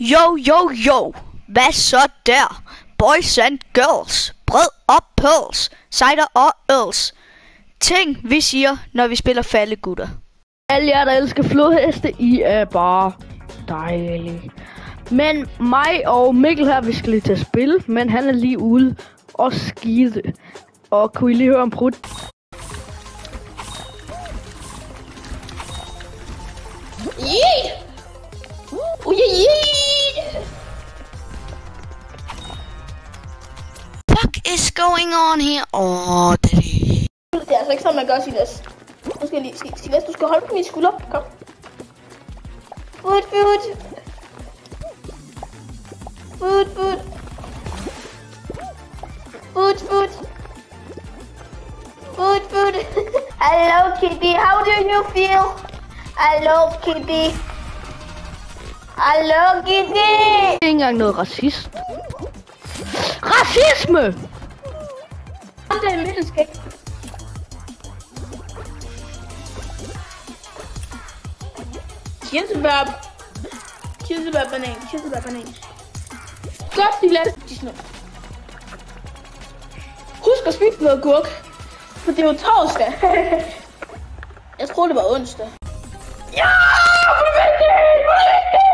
Jo. Hvad så der? Boys and girls. Brød og pøls. Cider og øls. Ting vi siger, når vi spiller faldegutter. Alle jer, der elsker flodheste, I er bare dejlige. Men mig og Mikkel her, vi skal lige til at spille, men han er lige ude og skide. Og kunne I lige høre om prut? Yeet! Yeet! Fuck is going on here? Det er altså ikke sådan, man gør, Silas. Nu skal jeg lige... Silas, du skal holde på min skulder. Kom. Foot. Hello, Kitty. How do you feel? Hello, Kitty. Hello, Kitty. Det er ikke engang noget racist. Racisme! Det er middelskæg. Kirsebær, banan. Godt, Silas. Husk at spise noget gurk. For det er jo torsdag. Jeg tror det var onsdag. Ja! Hvor er det vigtigt!